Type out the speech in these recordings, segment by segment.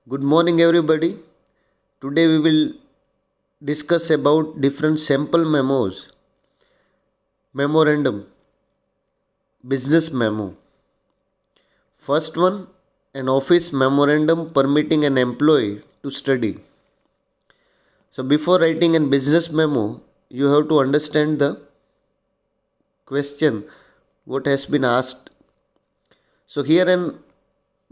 Good morning, everybody. Today we will discuss about different sample memos, memorandum, business memo. First one, an office memorandum permitting an employee to study. So before writing a business memo, you have to understand the question what has been asked. So here an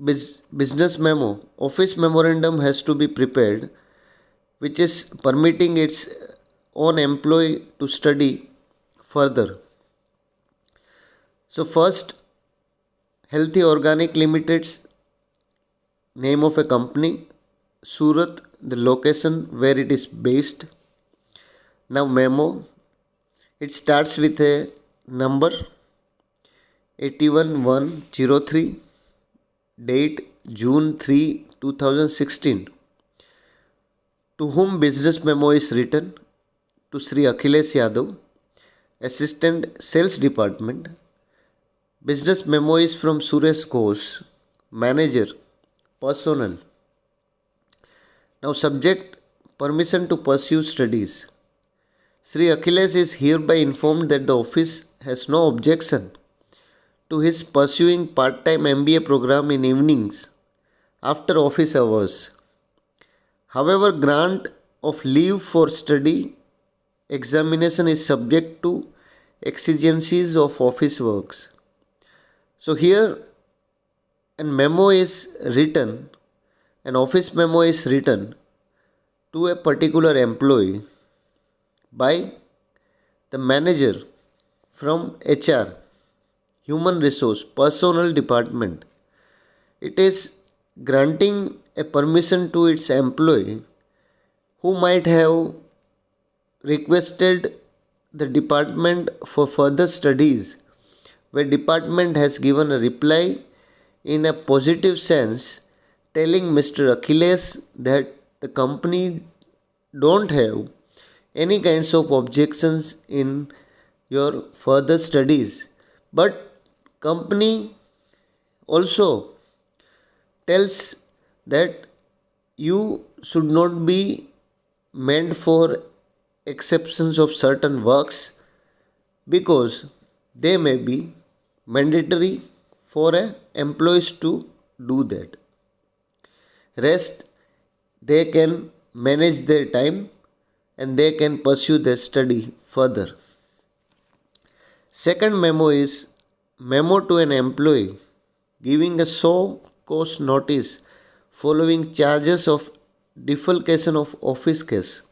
business memo, office memorandum has to be prepared which is permitting its own employee to study further. So first, Healthy Organic Limited's name of a company, Surat, the location where it is based. Now memo, it starts with a number 81103, date June 3, 2016. To whom business memo is written? To Sri Akhilesh Yadav, Assistant Sales Department. Business memo is from Suresh Ghosh, Manager, Personnel. Now subject, permission to pursue studies. Sri Akhilesh is hereby informed that the office has no objection to his pursuing part-time MBA program in evenings after office hours. However, grant of leave for study examination is subject to exigencies of office works. So here an memo is written, an office memo is written to a particular employee by the manager from HR, Human Resource, Personnel Department. It is granting a permission to its employee who might have requested the department for further studies, where department has given a reply in a positive sense telling Mr. Akhilesh that the company don't have any kinds of objections in your further studies, but company also tells that you should not be meant for exceptions of certain works because they may be mandatory for employees to do that. Rest, they can manage their time and they can pursue their study further. Second memo is memo to an employee giving a show cause notice following charges of defalcation of office case.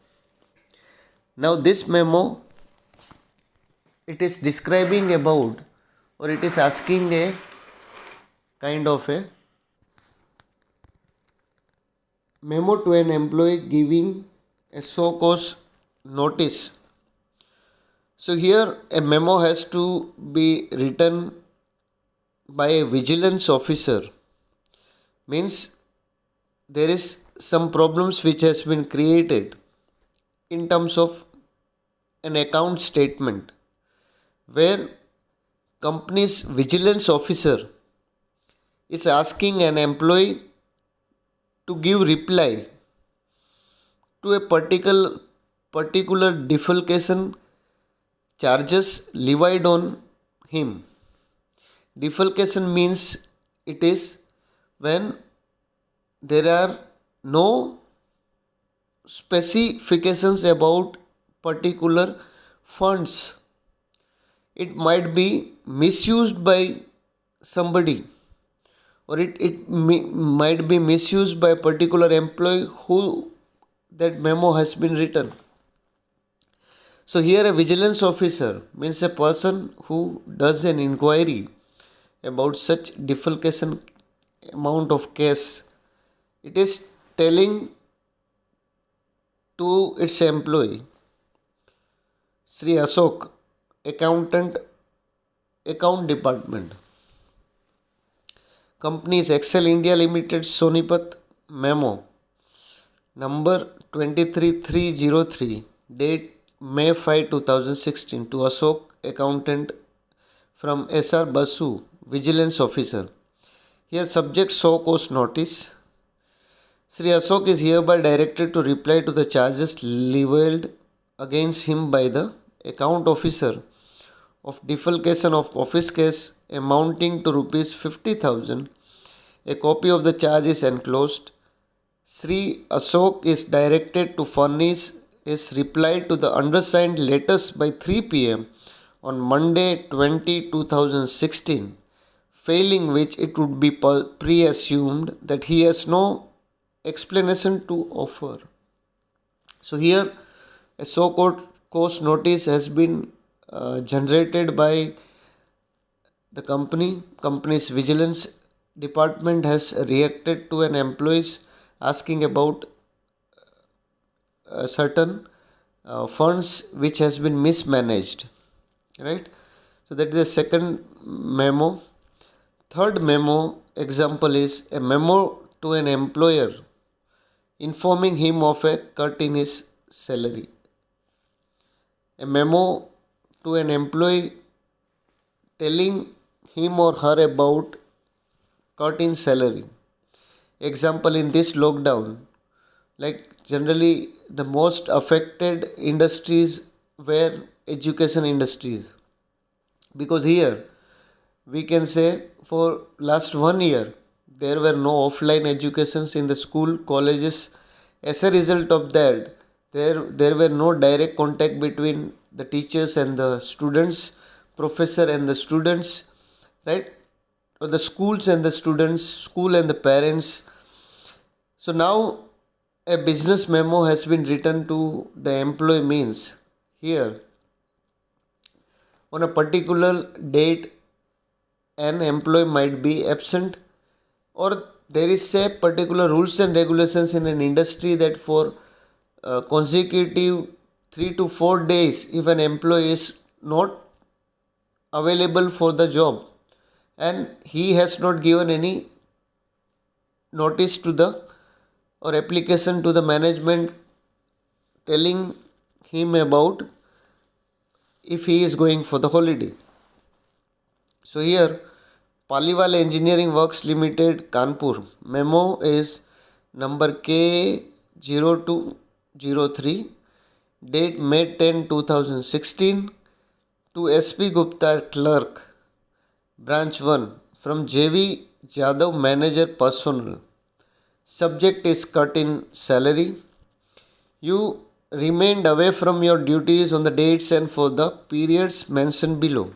Now this memo, it is describing about or it is asking a kind of a memo to an employee giving a show cause notice. So here a memo has to be written by a vigilance officer, means there is some problems which has been created in terms of an account statement where company's vigilance officer is asking an employee to give reply to a particular defalcation charges levied on him. Defalcation means it is when there are no specifications about particular funds. It might be misused by somebody or might be misused by a particular employee who that memo has been written. So here a vigilance officer means a person who does an inquiry about such defalcation amount of case. It is telling to its employee, Sri Ashok, accountant, account department. Company is Excel India Limited, Sonipat, memo number 23303, date May 5, 2016, to Ashok, accountant, from SR Basu, vigilance officer. Here subject show cause notice. Sri Ashok is hereby directed to reply to the charges leveled against him by the account officer of defalcation of office case amounting to rupees 50,000. A copy of the charge is enclosed. Sri Ashok is directed to furnish his reply to the undersigned letters by 3 pm on Monday 20/2016, failing which it would be pre-assumed that he has no explanation to offer. So here a so-called course notice has been generated by the company's vigilance department has reacted to an employees asking about certain funds which has been mismanaged, right? So that is the second memo. Third memo example is a memo to an employer informing him of a cut in his salary. A memo to an employee telling him or her about cut in salary. Example, in this lockdown, like generally the most affected industries were education industries, because here we can say for last 1 year there were no offline educations in the school colleges. As a result of that, there were no direct contact between the teachers and the students, professor and the students, right, or the schools and the students, school and the parents. So now a business memo has been written to the employee, means here on a particular date an employee might be absent, or there is a particular rules and regulations in an industry that for consecutive 3 to 4 days if an employee is not available for the job and he has not given any notice to the or application to the management telling him about if he is going for the holiday. So here Paliwal Engineering Works Limited, Kanpur, memo is number K0203, date May 10, 2016, to SP Gupta, Clerk, Branch 1, from JV Jadhav, Manager Personnel. Subject is cut in salary. You remained away from your duties on the dates and for the periods mentioned below.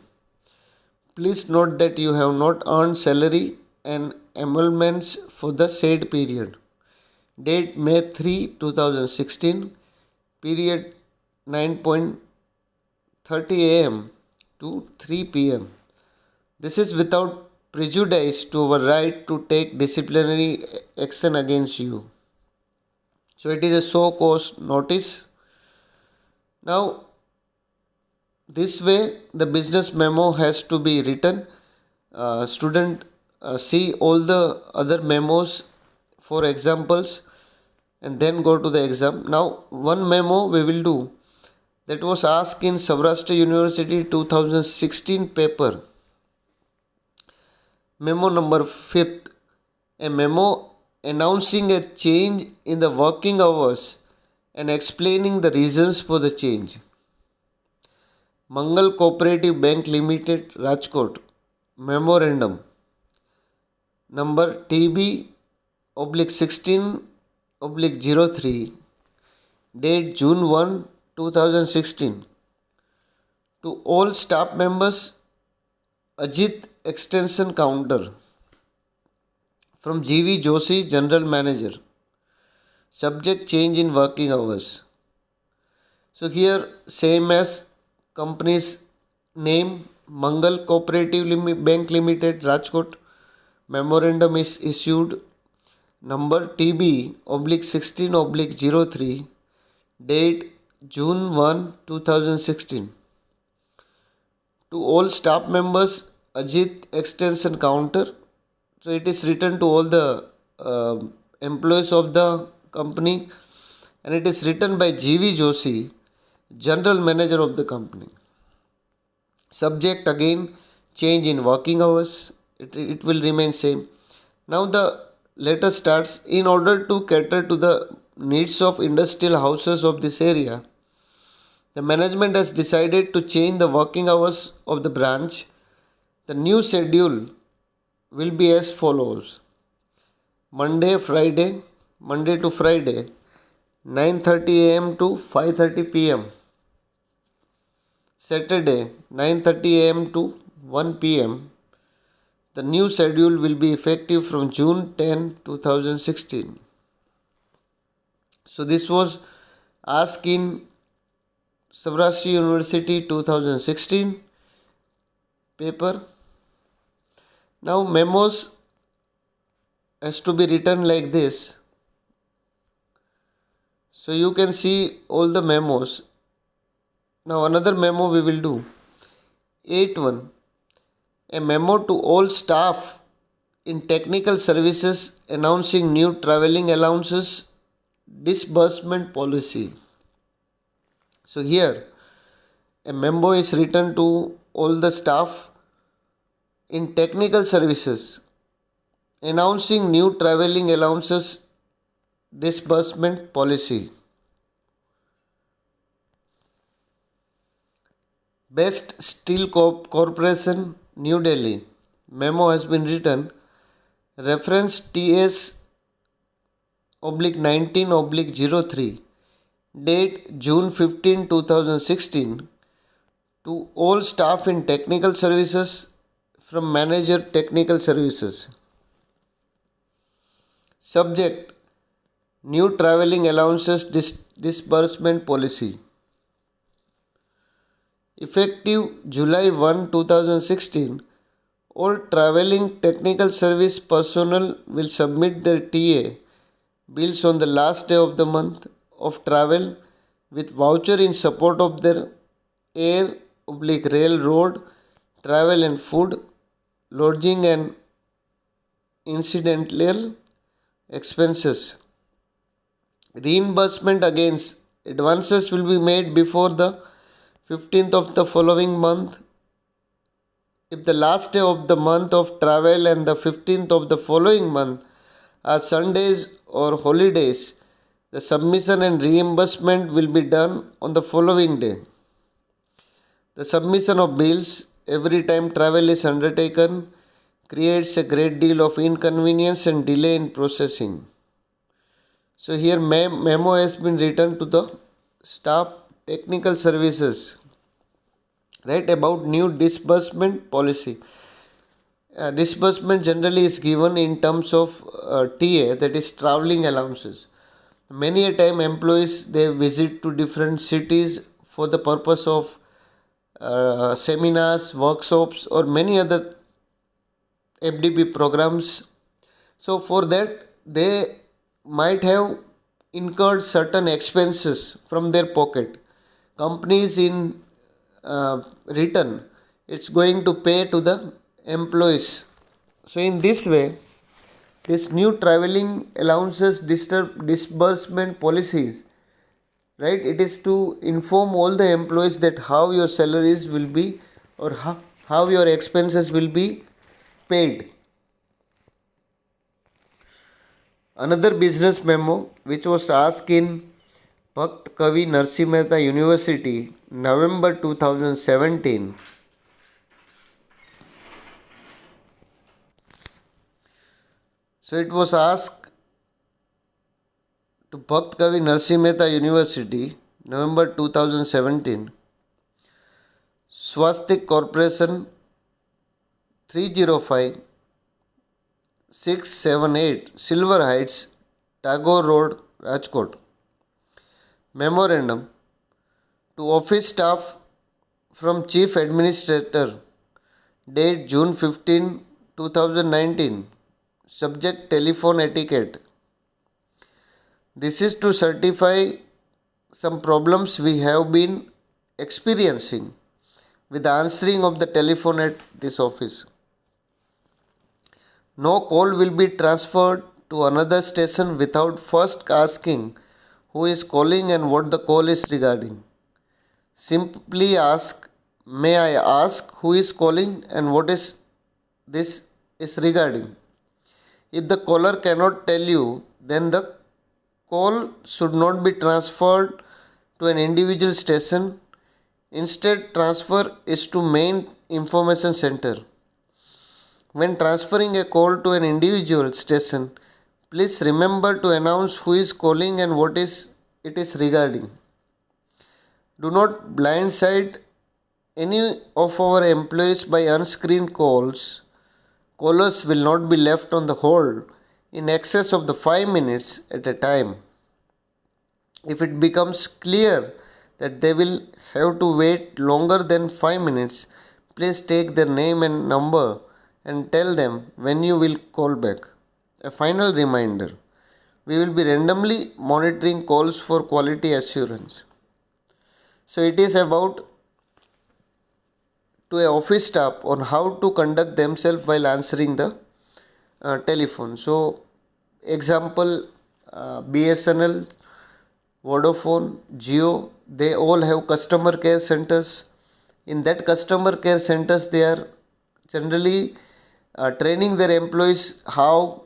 Please note that you have not earned salary and emoluments for the said period. Date May 3, 2016, period 9:30 am to 3 pm. This is without prejudice to our right to take disciplinary action against you. So it is a so cause notice. Now, this way the business memo has to be written. Student see all the other memos for examples and then go to the exam. Now one memo we will do that was asked in Saurashtra University 2016 paper. Memo number 5th, a memo announcing a change in the working hours and explaining the reasons for the change. Mangal Cooperative Bank Limited, Rajkot, memorandum number TB/16/03, date June 1, 2016, to all staff members, Ajit Extension Counter, from GV Joshi, General Manager. Subject change in working hours. So here same as company's name, Mangal Cooperative Bank Limited, Rajkot. Memorandum is issued number TB/16/03, date June 1, 2016. To all staff members, Ajit Extension Counter. So it is written to all the employees of the company, and it is written by GV Joshi, General Manager of the company. Subject again change in working hours. It will remain same. Now the letter starts, in order to cater to the needs of industrial houses of this area, the management has decided to change the working hours of the branch. The new schedule will be as follows: Monday to Friday, 9:30 a.m. to 5:30 p.m. Saturday, 9:30 a.m. to 1 p.m. The new schedule will be effective from June 10, 2016. So this was asked in Savrashti University 2016 paper. Now memos has to be written like this. So you can see all the memos. Now another memo we will do. 8.1. A memo to all staff in technical services announcing new travelling allowances disbursement policy. So here a memo is written to all the staff in technical services announcing new travelling allowances disbursement policy. Best Steel Corporation, New Delhi. Memo has been written. Reference TS /19/03. Date June 15, 2016. To all staff in technical services from Manager Technical Services. Subject: New Travelling Allowances Disbursement Policy. Effective July 1, 2016, all travelling technical service personnel will submit their TA bills on the last day of the month of travel with voucher in support of their air/railroad travel and food, lodging and incidental expenses. Reimbursement against advances will be made before the 15th of the following month. If the last day of the month of travel and the 15th of the following month are Sundays or holidays, the submission and reimbursement will be done on the following day. The submission of bills every time travel is undertaken creates a great deal of inconvenience and delay in processing. So here memo has been written to the staff technical services, right, about new disbursement policy. Disbursement generally is given in terms of TA, that is travelling allowances. Many a time employees they visit to different cities for the purpose of seminars, workshops or many other FDP programs. So for that they might have incurred certain expenses from their pocket. Companies in return it's going to pay to the employees. So in this way, this new travelling allowances disbursement policies, right, it is to inform all the employees that how your salaries will be or how your expenses will be paid. Another business memo which was asked in Bhakt Kavi Narsi Mehta University, November 2017. So it was asked to Bhakt Kavi Narsi Mehta University, November 2017. Swastik Corporation, 305 678 Silver Heights, Tagore Road, Rajkot. Memorandum to office staff from Chief Administrator, date June 15, 2019. Subject: telephone etiquette. This is to certify some problems we have been experiencing with the answering of the telephone at this office. No call will be transferred to another station without first asking who is calling and what the call is regarding. Simply ask, may I ask who is calling and what is this is regarding. If the caller cannot tell you, then the call should not be transferred to an individual station. Instead, transfer is to main information center. When transferring a call to an individual station, please remember to announce who is calling and what is it is regarding. Do not blindside any of our employees by unscreened calls. Callers will not be left on the hold in excess of the 5 minutes at a time. If it becomes clear that they will have to wait longer than 5 minutes, please take their name and number and tell them when you will call back. A final reminder, we will be randomly monitoring calls for quality assurance. So it is about to a office staff on how to conduct themselves while answering the telephone. So example, BSNL, Vodafone, Jio, they all have customer care centers. In that customer care centers, they are generally training their employees how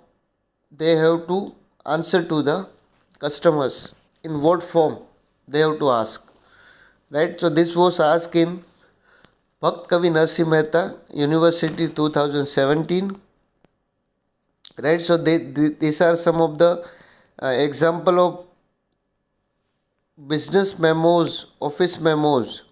they have to answer to the customers, in what form they have to ask. Right? So this was asked in Bhakt Kavi Narsi Mehta University 2017. Right? So these are some of the example of business memos, office memos